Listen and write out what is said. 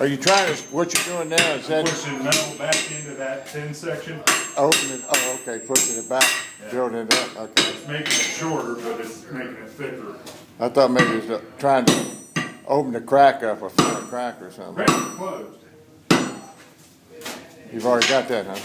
Are you trying to, what you're doing now is that Pushing metal back into that thin section. opening, oh, okay, pushing it back, Yeah. building it up, okay. It's making it shorter, but it's making it thicker. I thought maybe it was trying to open the crack up or fill a crack or something. Crack closed. You've already got that, huh?